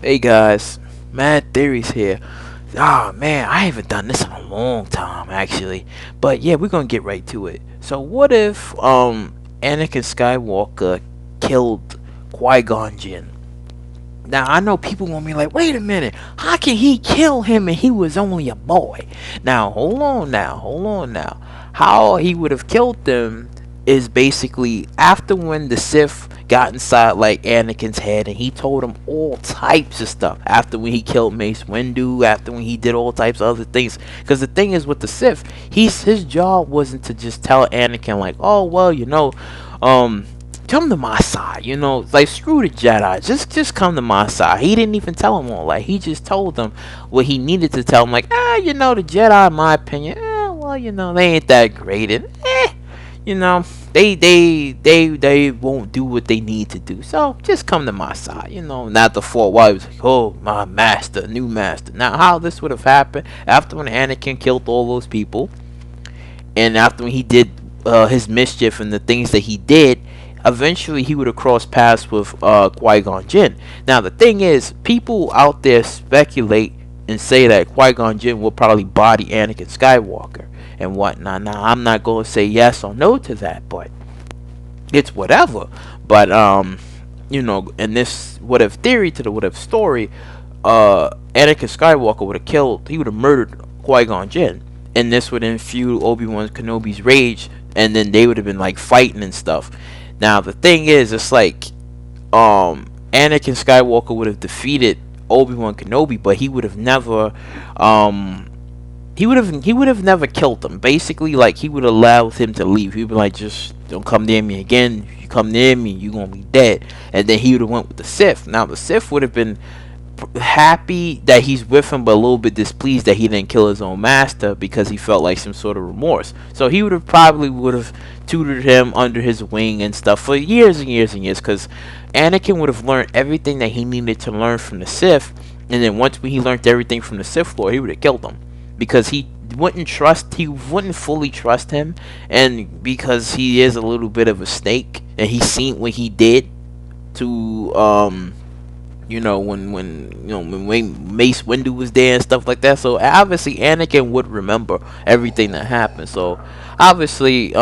Hey guys, Mad Theories here. Ah man, I haven't done this in a long time actually. But yeah, we're gonna get right to it. So what if Anakin Skywalker killed Qui-Gon Jinn? Now I know people gonna be like, wait a minute, how can he kill him and he was only a boy? Now hold on now. How he would have killed them is basically after when the Sith got inside like Anakin's head and he told him all types of stuff. After when he killed Mace Windu, after when he did all types of other things. Because the thing is with the Sith, his job wasn't to just tell Anakin like, oh well, um come to my side, like screw the Jedi, just come to my side. He didn't even tell him all that. He just told them what he needed to tell him, like, the Jedi, in my opinion, well, they ain't that great, and you know, they won't do what they need to do. So just come to my side, not the fault why he was like, oh, my master, new master. Now how this would have happened after when Anakin killed all those people, and after when he did his mischief and the things that he did, eventually he would have crossed paths with Qui-Gon Jinn. Now the thing is, people out there speculate and say that Qui-Gon Jinn will probably body Anakin Skywalker and whatnot. Now I'm not going to say yes or no to that, but it's whatever. But in this what if theory to the what if story, Anakin Skywalker would have killed, he would have murdered Qui-Gon Jinn, and this would infuse Obi-Wan Kenobi's rage, and then they would have been like fighting and stuff. Now the thing is, it's like Anakin Skywalker would have defeated Obi-Wan Kenobi, but he would have never he would have never killed him. Basically, like, he would allow him to leave. He'd be like, just don't come near me again. If you come near me, you're gonna be dead. And then he would have went with the Sith. Now the Sith would have been happy that he's with him, but a little bit displeased that he didn't kill his own master, because he felt like some sort of remorse. So he would have tutored him under his wing and stuff for years and years and years, because Anakin would have learned everything that he needed to learn from the Sith. And then once he learned everything from the Sith Lord, he would have killed him, because he wouldn't fully trust him, and because he is a little bit of a snake, and he's seen what he did to when Mace Windu was there and stuff like that. So obviously Anakin would remember everything that happened. So obviously he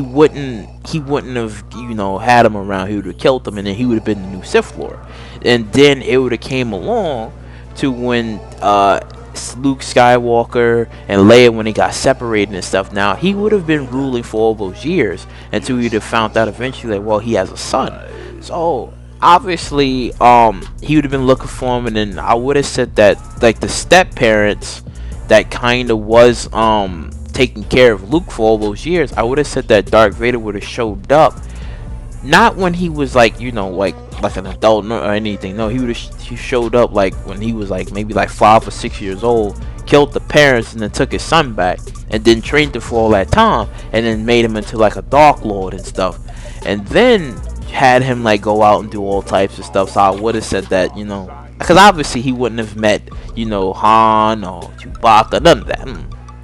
wouldn't have had him around. He would have killed him, and then he would have been the new Sith Lord. And then it would have came along to when Luke Skywalker and Leia, when they got separated and stuff. Now he would have been ruling for all those years until he'd have found out eventually that, well, he has a son. So obviously he would have been looking for him, and then I would have said that, like, the step parents that kind of was taking care of Luke for all those years, I would have said that Darth Vader would have showed up, not when he was like like an adult or anything. No, he showed up like when he was like maybe like 5 or 6 years old, killed the parents, and then took his son back, and then trained him for all that time, and then made him into like a Dark Lord and stuff, and then had him like go out and do all types of stuff. So I would have said that, because obviously he wouldn't have met Han or Chewbacca, none of that.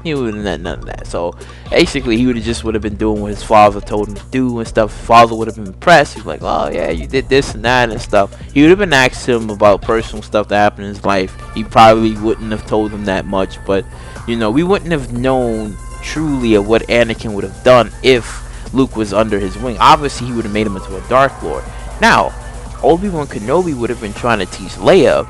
He wouldn't have met none of that. So basically he would have been doing what his father told him to do and stuff. His father would have been impressed. He's like, oh yeah, you did this and that and stuff. He would have been asking him about personal stuff that happened in his life. He probably wouldn't have told him that much, but we wouldn't have known truly of what Anakin would have done if Luke was under his wing. Obviously he would have made him into a Dark Lord. Now Obi-Wan Kenobi would have been trying to teach Leia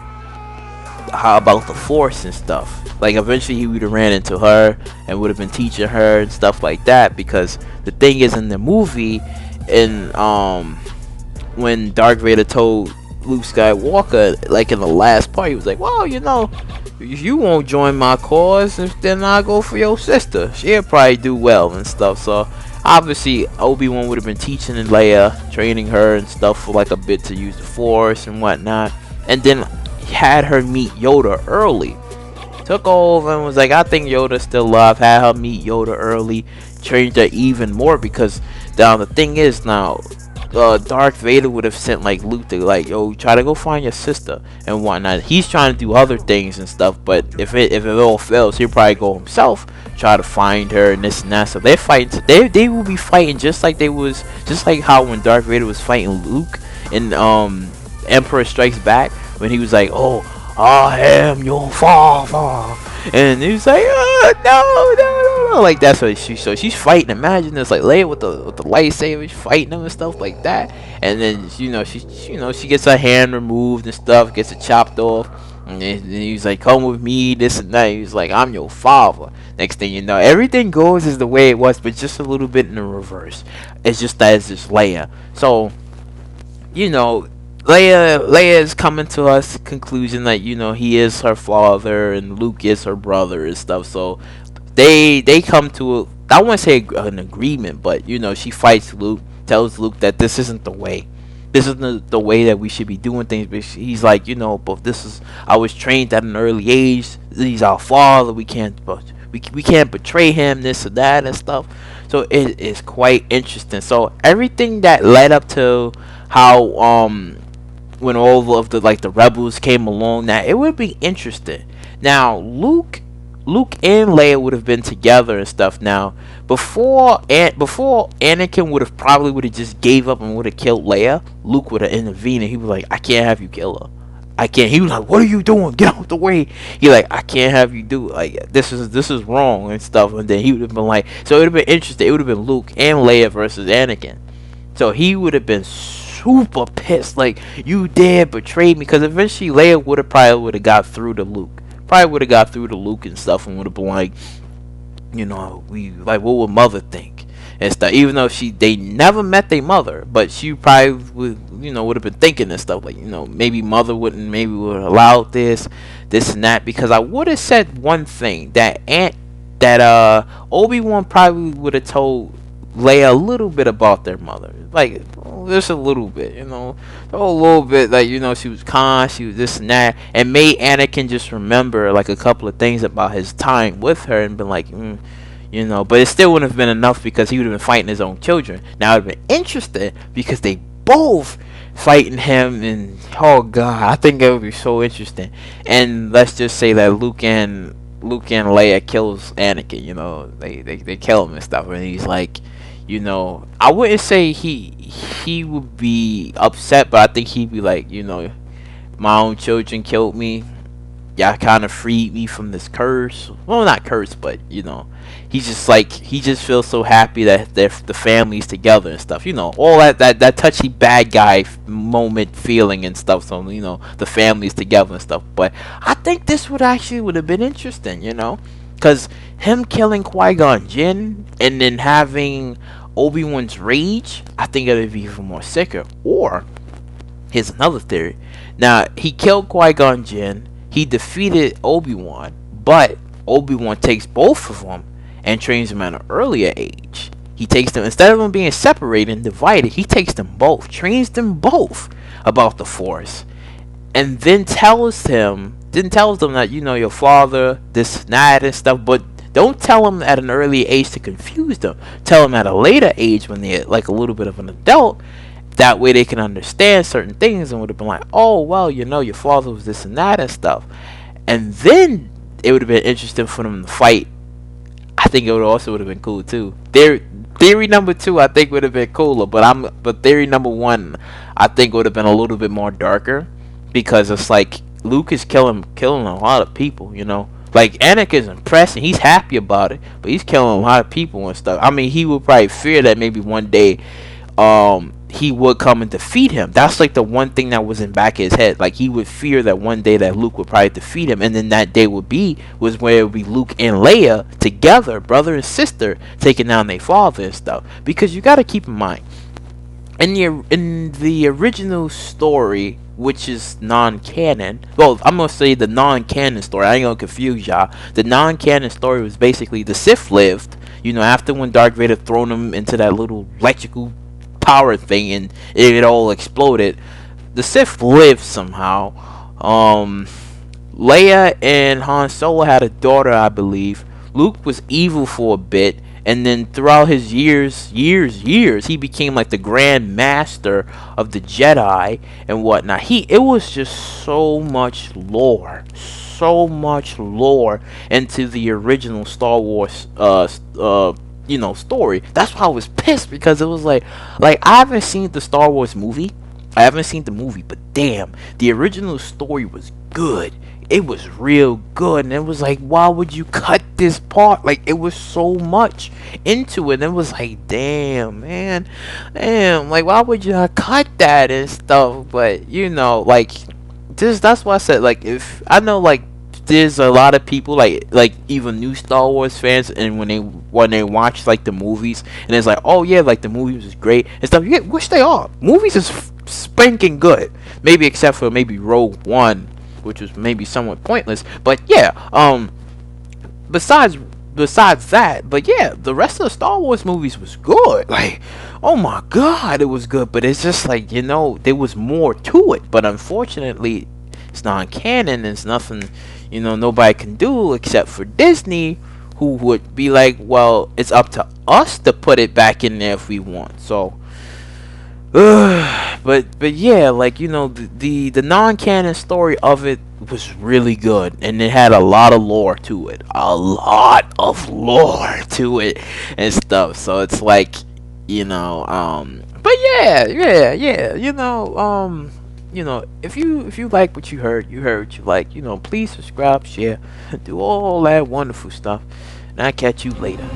how about the Force and stuff. Like, eventually he would have ran into her and would have been teaching her and stuff like that, because the thing is, in the movie, when Darth Vader told Luke Skywalker, like in the last part, he was like, well, if you won't join my cause, then I'll go for your sister. She'll probably do well and stuff. So obviously Obi-Wan would have been teaching Leia, training her and stuff for like a bit to use the Force and whatnot, and then had her meet Yoda early. Took over and was like, I think Yoda's still alive. Had her meet Yoda early, trained her even more, because now the thing is, now Darth Vader would have sent like Luke to like, yo, try to go find your sister and whatnot. He's trying to do other things and stuff, but if it all fails, he'll probably go himself, try to find her and this and that. So they're fighting. They will be fighting just like how when Darth Vader was fighting Luke in Emperor Strikes Back, when he was like, "Oh, I am your father," and he was like, "No, no, no, no!" Like that's what she's fighting. Imagine this, like Leia with the lightsaber, she's fighting him and stuff like that. And then she gets her hand removed and stuff, gets it chopped off. And then he's like, "Come with me," this and that. He's like, "I'm your father." Next thing you know, everything goes as the way it was, but just a little bit in the reverse. It's just that it's just Leia. So you know, Leia is coming to us conclusion that he is her father and Luke is her brother and stuff. So they come to I wouldn't say an agreement, but she fights Luke, tells Luke that this isn't the way. This isn't the way that we should be doing things. But he's like, but this is, I was trained at an early age. He's our father. We can't, but we can't betray him. This or that and stuff. So it is quite interesting. So everything that led up to how when all of the rebels came along, that it would be interesting. Now Luke and Leia would have been together and stuff. Now before Anakin would have just gave up and would have killed Leia, Luke would have intervened and he was like, "I can't have you kill her. I can't." He was like, "What are you doing? Get out the way." He like, "I can't have you do it. Like this is wrong and stuff." And then he would have been like, so it would have been interesting. It would have been Luke and Leia versus Anakin. So he would have been super pissed, like, "You dare betray me," because eventually Leia would have got through to Luke. Probably would have got through to Luke and stuff, and would have been like, we like, what would Mother think and stuff. Even though they never met their mother, but she probably would have been thinking and stuff like, maybe Mother would allow this and that, because I would have said one thing that Obi-Wan probably would have told Leia a little bit about their mother, like just a little bit, a little bit, like she was kind, she was this and that, and made Anakin just remember like a couple of things about his time with her, and been like, but it still wouldn't have been enough because he would have been fighting his own children. Now it would have been interesting because they both fighting him, and oh god, I think it would be so interesting. And let's just say that Luke and Leia kills Anakin. They kill him and stuff, and he's like, I wouldn't say he would be upset, but I think he'd be like, my own children killed me. Y'all kind of freed me from this curse. Well, not curse, but he's just like, he just feels so happy that the family's together and stuff. All that touchy bad guy moment feeling and stuff. So the family's together and stuff. But I think this would have been interesting, because him killing Qui-Gon Jinn and then having Obi-Wan's rage, I think it would be even more sicker. Or here's another theory. Now he killed Qui-Gon Jinn. He defeated Obi-Wan, but Obi-Wan takes both of them and trains them at an earlier age. He takes them, instead of them being separated and divided, he takes them both, trains them both about the Force, and then tells them that, your father, this and that and stuff, but don't tell them at an early age to confuse them. Tell them at a later age when they're like a little bit of an adult. That way they can understand certain things, and would have been like, "Oh, well, your father was this and that and stuff." And then it would have been interesting for them to fight. I think it would have been cool too. Theory number 2, I think, would have been cooler, but theory number 1, I think, would have been a little bit more darker, because it's like Luke is killing a lot of people, Like Anakin's impressed and he's happy about it, but he's killing a lot of people and stuff. I mean, he would probably fear that maybe one day he would come and defeat him. That's like the one thing that was in back of his head. Like, he would fear that one day that Luke would probably defeat him, and then that day was where it would be Luke and Leia together, brother and sister, taking down their father and stuff. Because you got to keep in mind, in the original story, which is non-canon, well, I'm gonna say the non-canon story, I ain't gonna confuse y'all. The non-canon story was basically the Sith lived, after when Darth Vader thrown him into that little electrical power thing and it all exploded. The Sith lived somehow. Leia and Han Solo had a daughter, I believe. Luke was evil for a bit, and then throughout his years, he became like the Grand Master of the Jedi and whatnot. It was just so much lore into the original Star Wars story. That's why I was pissed, because it was like I haven't seen the Star Wars movie, I haven't seen the movie, but damn, the original story was good. It was real good, and it was like, why would you cut this part? Like, it was so much into it, and it was like, damn, man, damn, like, why would you not cut that and stuff? But like, this that's why I said, like, if I know, like, there's a lot of people like even new Star Wars fans, and when they watch like the movies, and it's like, oh yeah, like the movies is great and stuff. Yeah, which they are. Movies is spanking good. Maybe except for maybe Rogue One, which was maybe somewhat pointless. But yeah, besides that, but yeah, the rest of the Star Wars movies was good. Like, oh my god, it was good. But it's just like, there was more to it. But unfortunately, it's non-canon. It's nothing, nobody can do except for Disney, who would be like, well, it's up to us to put it back in there if we want. So, but yeah, like, the non-canon story of it was really good, and it had a lot of lore to it, and stuff. So it's like, but yeah, if you like what you heard, what you like, please subscribe, share, do all that wonderful stuff, and I'll catch you later.